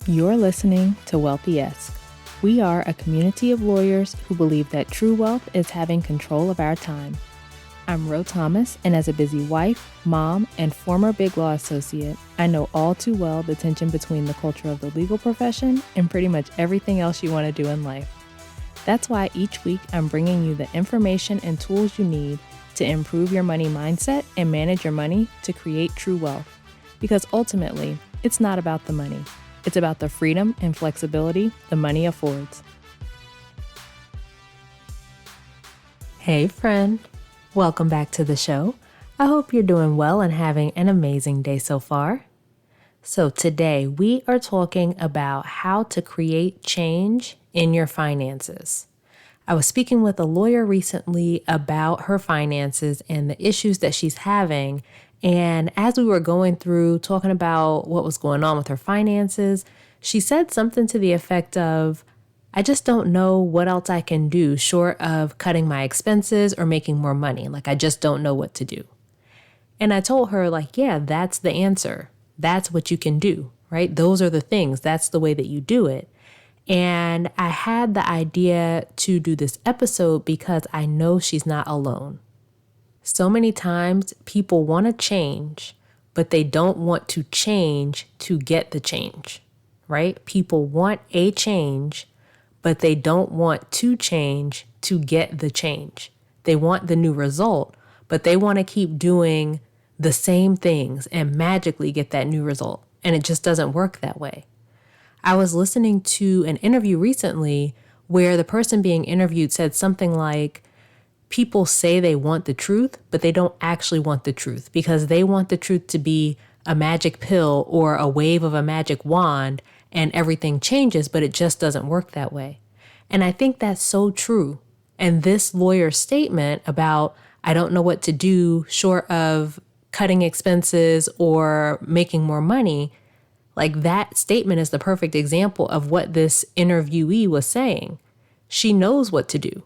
You're listening to Wealthy-esque. We are a community of lawyers who believe that true wealth is having control of our time. I'm Ro Thomas, and as a busy wife, mom, and former Big Law associate, I know all too well the tension between the culture of the legal profession and pretty much everything else you want to do in life. That's why each week I'm bringing you the information and tools you need to improve your money mindset and manage your money to create true wealth. Because ultimately, it's not about the money. It's about the freedom and flexibility the money affords. Hey friend, welcome back to the show. I hope you're doing well and having an amazing day so far. So today we are talking about how to create change in your finances. I was speaking with a lawyer recently about her finances and the issues that she's having. And as we were going through talking about what was going on with her finances, she said something to the effect of, I just don't know what else I can do short of cutting my expenses or making more money. Like, I just don't know what to do. And I told her, yeah, that's the answer. That's what you can do, right? Those are the things. That's the way that you do it. And I had the idea to do this episode because I know she's not alone. So many times people want to change, but they don't want to change to get the change, right? People want a change, but they don't want to change to get the change. They want the new result, but they want to keep doing the same things and magically get that new result. And it just doesn't work that way. I was listening to an interview recently where the person being interviewed said something like, people say they want the truth, but they don't actually want the truth because they want the truth to be a magic pill or a wave of a magic wand and everything changes, but it just doesn't work that way. And I think that's so true. And this lawyer's statement about, I don't know what to do short of cutting expenses or making more money, that statement is the perfect example of what this interviewee was saying. She knows what to do.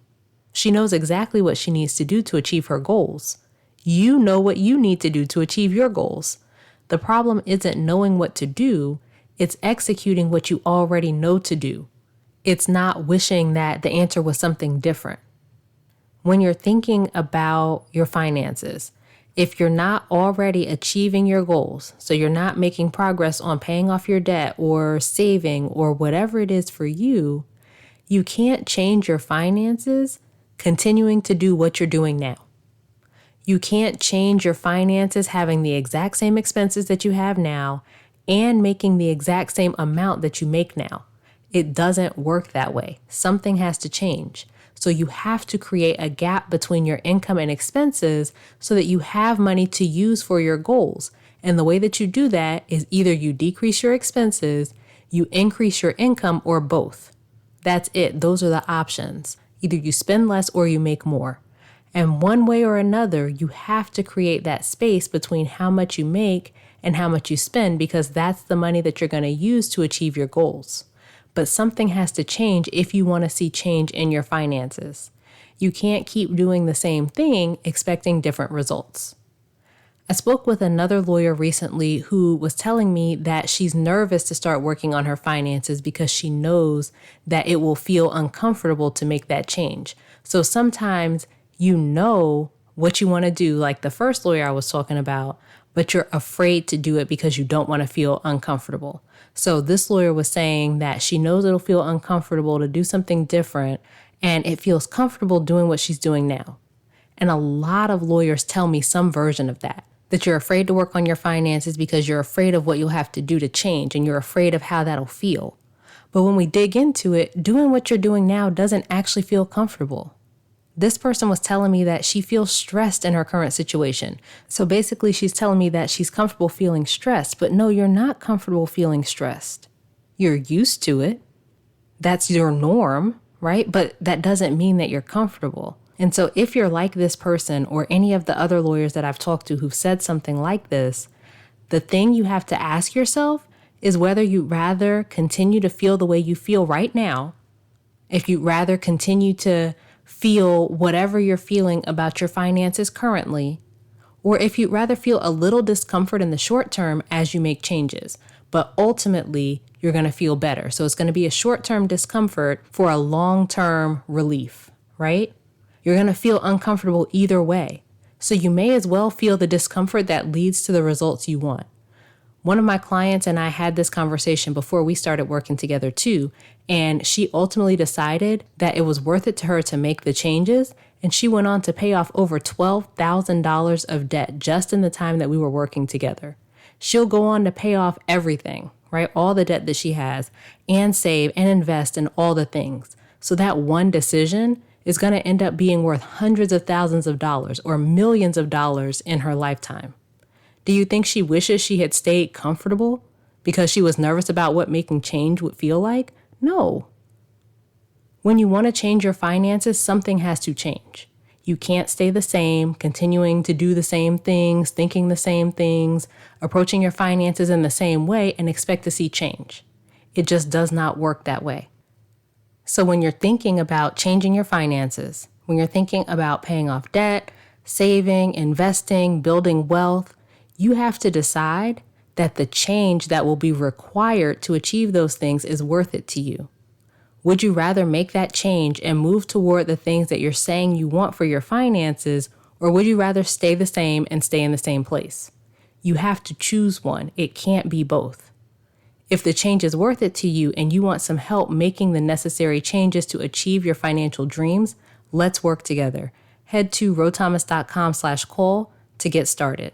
She knows exactly what she needs to do to achieve her goals. You know what you need to do to achieve your goals. The problem isn't knowing what to do, it's executing what you already know to do. It's not wishing that the answer was something different. When you're thinking about your finances, if you're not already achieving your goals, so you're not making progress on paying off your debt or saving or whatever it is for you, you can't change your finances continuing to do what you're doing now. You can't change your finances having the exact same expenses that you have now and making the exact same amount that you make now. It doesn't work that way. Something has to change. So you have to create a gap between your income and expenses so that you have money to use for your goals. And the way that you do that is either you decrease your expenses, you increase your income, or both. That's it. Those are the options. Either you spend less or you make more. And one way or another, you have to create that space between how much you make and how much you spend because that's the money that you're going to use to achieve your goals. But something has to change if you want to see change in your finances. You can't keep doing the same thing expecting different results. I spoke with another lawyer recently who was telling me that she's nervous to start working on her finances because she knows that it will feel uncomfortable to make that change. So sometimes you know what you want to do, like the first lawyer I was talking about, but you're afraid to do it because you don't want to feel uncomfortable. So this lawyer was saying that she knows it'll feel uncomfortable to do something different, and it feels comfortable doing what she's doing now. And a lot of lawyers tell me some version of that you're afraid to work on your finances because you're afraid of what you'll have to do to change, and you're afraid of how that'll feel. But when we dig into it, doing what you're doing now doesn't actually feel comfortable. This person was telling me that she feels stressed in her current situation. So basically, she's telling me that she's comfortable feeling stressed, but no, you're not comfortable feeling stressed. You're used to it. That's your norm, right? But that doesn't mean that you're comfortable. And so if you're like this person or any of the other lawyers that I've talked to who've said something like this, the thing you have to ask yourself is whether you'd rather continue to feel the way you feel right now, if you'd rather continue to feel whatever you're feeling about your finances currently, or if you'd rather feel a little discomfort in the short term as you make changes, but ultimately you're going to feel better. So it's going to be a short-term discomfort for a long-term relief, right? You're going to feel uncomfortable either way. So you may as well feel the discomfort that leads to the results you want. One of my clients and I had this conversation before we started working together too, and she ultimately decided that it was worth it to her to make the changes, and she went on to pay off over $12,000 of debt just in the time that we were working together. She'll go on to pay off everything, right? All the debt that she has, and save and invest in all the things. So that one decision is going to end up being worth hundreds of thousands of dollars or millions of dollars in her lifetime. Do you think she wishes she had stayed comfortable because she was nervous about what making change would feel like? No. When you want to change your finances, something has to change. You can't stay the same, continuing to do the same things, thinking the same things, approaching your finances in the same way and expect to see change. It just does not work that way. So when you're thinking about changing your finances, when you're thinking about paying off debt, saving, investing, building wealth, you have to decide that the change that will be required to achieve those things is worth it to you. Would you rather make that change and move toward the things that you're saying you want for your finances, or would you rather stay the same and stay in the same place? You have to choose one. It can't be both. If the change is worth it to you and you want some help making the necessary changes to achieve your financial dreams, let's work together. Head to rothomas.com/call to get started.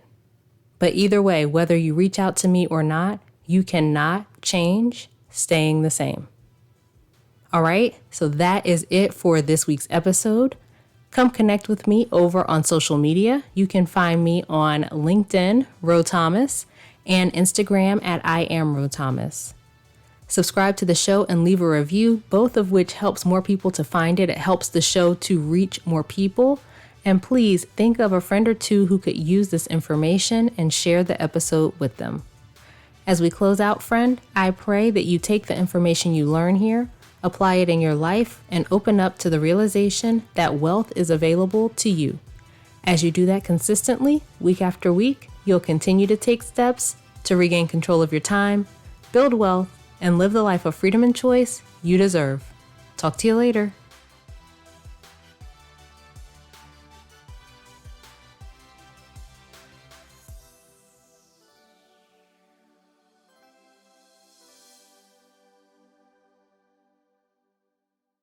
But either way, whether you reach out to me or not, you cannot change staying the same. All right, so that is it for this week's episode. Come connect with me over on social media. You can find me on LinkedIn, Ro Thomas, and Instagram at I am Ro Thomas. Subscribe to the show and leave a review, both of which helps more people to find it. It helps the show to reach more people. And please think of a friend or two who could use this information and share the episode with them. As we close out, friend, I pray that you take the information you learn here, apply it in your life, and open up to the realization that wealth is available to you. As you do that consistently, week after week, you'll continue to take steps to regain control of your time, build wealth, and live the life of freedom and choice you deserve. Talk to you later.